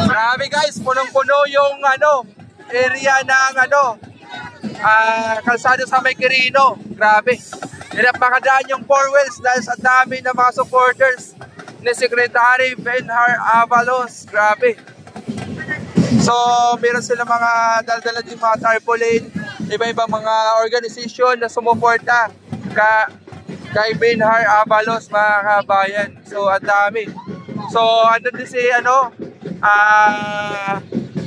Grabe guys, punong-puno yung area ng kalsada sa May Quirino. Grabe. Hirap makadaan yung 4 wheels dahil sa dami ng mga supporters ni Secretary Benhar Avalos. Grabe. So, meron sila mga dala-dala din mga tarpaulin, iba-ibang mga organisasyon na sumuporta kay Benhar Avalos, mga kabayan. So, ang dami. So, andun din si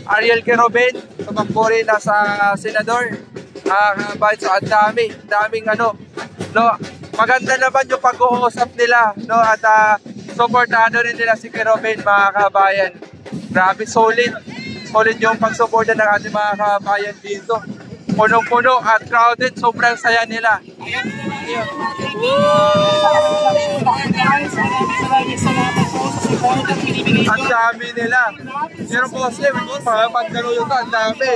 Ariel Querobin, tumakbo rin na sa senador. Kabayan, so ang daming maganda naman yung pag-uusap nila, at supportado rin nila si Querobin, mga kabayan. Grabe, solid yung pagsuporta ng ating mga kabayan dito. Punong-puno at crowded, sobrang saya nila. Ang dami nila. Pero boss, mga pagkaroon yun, ang dami.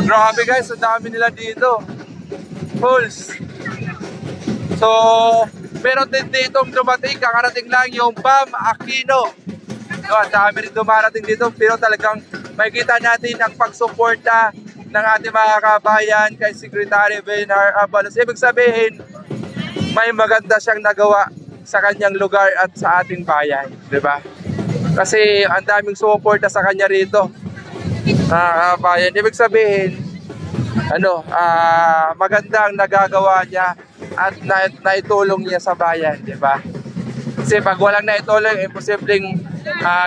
Grabe guys, ang dami nila dito. Pulse. So, meron din ditong dumating, kakarating lang yung Bam Aquino. Ang dami rin dumarating dito, pero talagang makikita natin ang pagsuporta ng ating mga kabayan kay Secretary Benhar Avalos. Ibig sabihin, may maganda siyang nagawa sa kanyang lugar at sa ating bayan, di ba? Kasi ang daming sumuporta sa kanya rito, mga kabayan. Ibig sabihin, maganda ang nagagawa niya at naitulong niya sa bayan, di ba? Kasi pag walang naitulong, imposibleng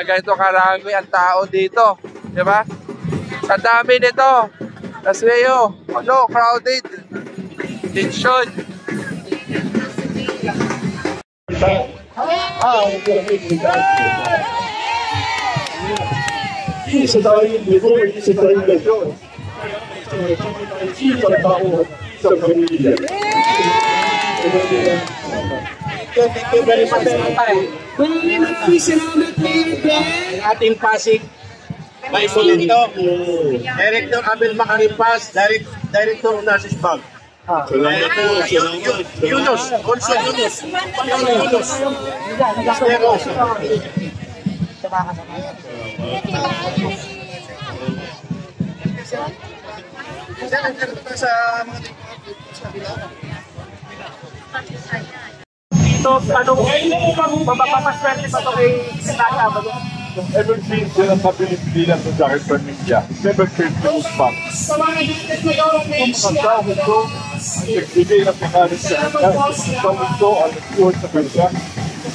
ganito karami ang tao dito, di ba? Sa dami nito, Tasweyo, crowded, tension. Sa dahil nito, sa delegasyon, sa tao, sa pamilya. Thank you very much. Ating Pasig May Polito, Director Abel Macarimpas, Director Narcis Bank. Yunus, also Yunus. Ito, mapapapaswerte pa ito kay Senata ba? Ever since sila sa Pilipinas sa Jacket Pamilya, never failed to respond. Ang tao ito, ang nagbigay ng pangalan sa kanya, ang tao ito ang nagsuhod sa kanya,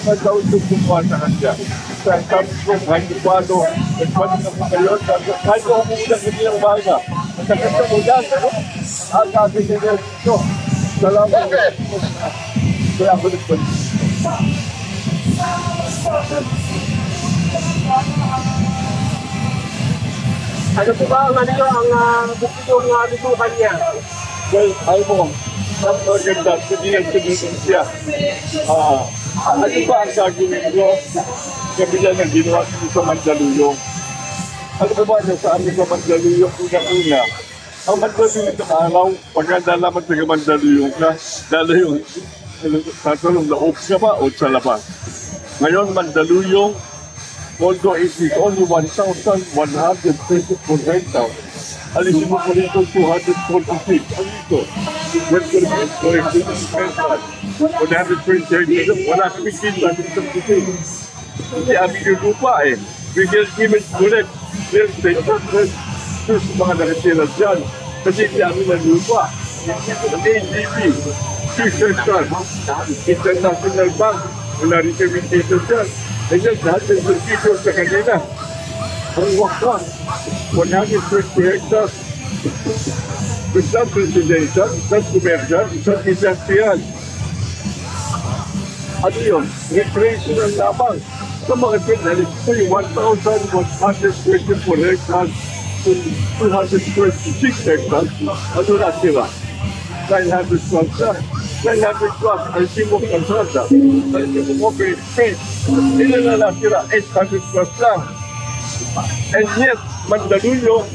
ang tao ito kumuha sa kanya. Sa tao ito, kahit ipano, nagpano na po kayo, kahit kung umuulang hindi ng baga, ang sakit na ulan, ang aking nila ito. Salamat. Kaya ako nagpano. Ano po ba ang gusto ng bitukan niya? Well, alam mo, ang maganda, hindi nagtuloy siya. Ano ba ang gagawin ko? Kabila ng ginawa ko sa Mandaluyong. Ano ba sa amin sa Mandaluyong una-una? Ang Mandaluyong ng araw, pagkanda naman sa Mandaluyong ka, lalo yung tatanong laog siya ba o sa labas. Ngayon, Mandaluyong, although it is only 1,124 hectares, alisin mo po rito 246. Ano ito? When ko rin ito, 120 hectares, wala kami kinta sa pusin. Kasi amin yung lupa eh. We can give it correct. Real estate, sa mga nakatira dyan. Kasi hindi amin ang lupa. Ang AGP, 6 hectares, International Bank, wala rin kami dito dyan. Ganyan, lahat ng servicio sa kanila. Ang wakas, 120 hectares. Isang presidential, isang commercial, isang industrial. Ano yun? Recreational lamang. Sa mga pinalik ko yung 1,124 hectares to 226 hectares. Ano na sila? 912 na. 900 plus ultimong kalsada. Ultimong open space. Hindi na natira 800 plus lang. And yet, Mandaluyong,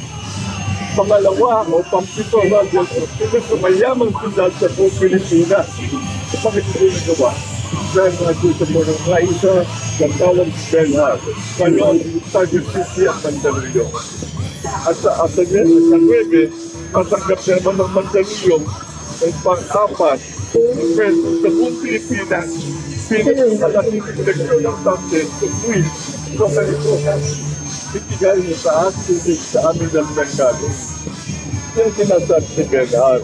pangalawa o pampito na dyan sa mayamang sundal sa buong Pilipinas. Bakit hindi nagawa? Dahil mga gusto mo ng Raisa, Gandawang Benhar, Kanon, Taguig City at Mandaluyong. At sa 9, matanggap na naman ng Mandaluyong ang pang-apat sa buong Pilipinas. Pinakamalaking koleksyon ng tamtin sa Queen sa Kalimutan. Itigay niyo sa atin sa amin ng merkado. Yan sinasabi si Benhar.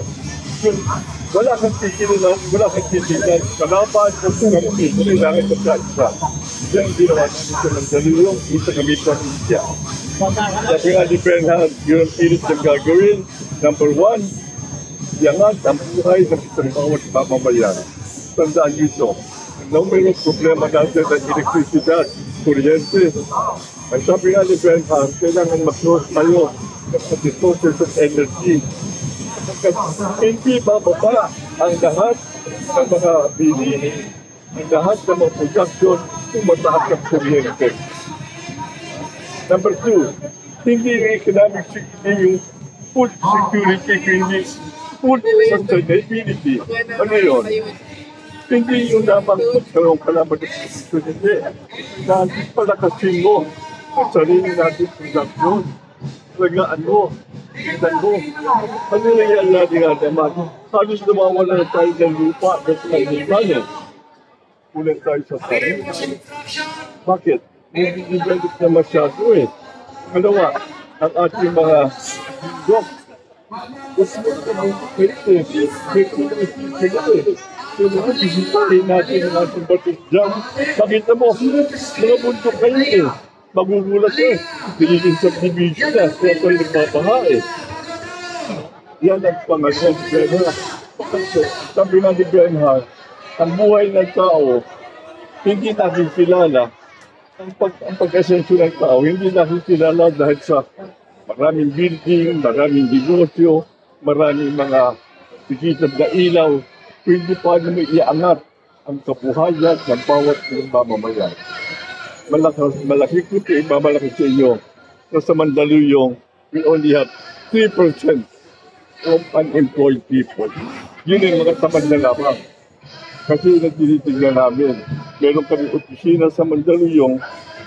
Wala kang titinan, wala kang titinan, kalaban o kung kailangan sa kansa. Yan ginawa namin sa Mandaluyong, isa kami probinsya. Sabi nga ni Benhar, yun ang pilit ng gagawin. Number 1, yangan ang buhay ng isang bawat mamamayan. Tandaan nyo ito. Nang mayroong problema natin ng elektrisidad, kuryente. Ang sabi nga ni Benhar, kailangan mag-close tayo sa resources of energy. Hindi bababa ang lahat ng mga bilihin, ang lahat ng mga production kung mataas ang kuryente. Number 2, hindi yung economic security, yung food security, hindi food sustainability. Ano yun? Hindi yung lamang magkaroon ka naman ng security. Nandit palakasin mo ang sarili natin production. Lagaan mo, tingnan mo. Ano nangyayari nga naman? Halos nawawala na tayo ng lupa at ng planet. Kulang tayo sa sarili. Bakit? Hindi develop na masyado eh. Kalawa, ang ating mga dok. Gusto mo ito mong pwede. Yung mga bisitahin natin ang ating batis dyan. Makita mo, mga bundok kayo eh. Magugulat eh. Pinigin sa division na. Kaya tayo nagpapaha eh. Yan ang pangalan. Sabi nga ni Benhar, ang buhay ng tao, hindi natin kilala. Ang pag-asensyo ng tao, hindi natin kilala dahil sa maraming building, maraming negosyo, maraming mga sikitag na ilaw. Pwede pa naman iangat ang kabuhayan ng bawat mamamayan. Malaki ko ito, ibabalaki sa inyo. Sa Mandaluyong, we only have 3% of unemployed people. Yun yung mga tamad na lamang. Kasi nagtinitignan namin, meron kami opisina sa Mandaluyong.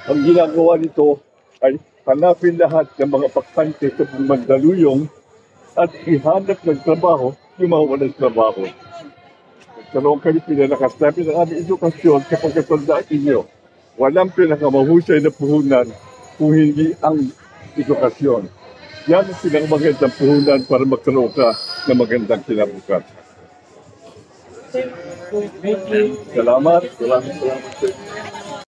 Ang ginagawa nito ay hanapin lahat ng mga pakante sa Mandaluyong at ihanap ng trabaho yung mga walang trabaho. Nagkaroon kami pinalakas namin ng aming edukasyon sa pagkatandaan ninyo. Walang pinakamahusay na puhunan kung hindi ang edukasyon. Yan ang pinakamagandang puhunan para magkaroon ka ng magandang kinabukasan. Salamat.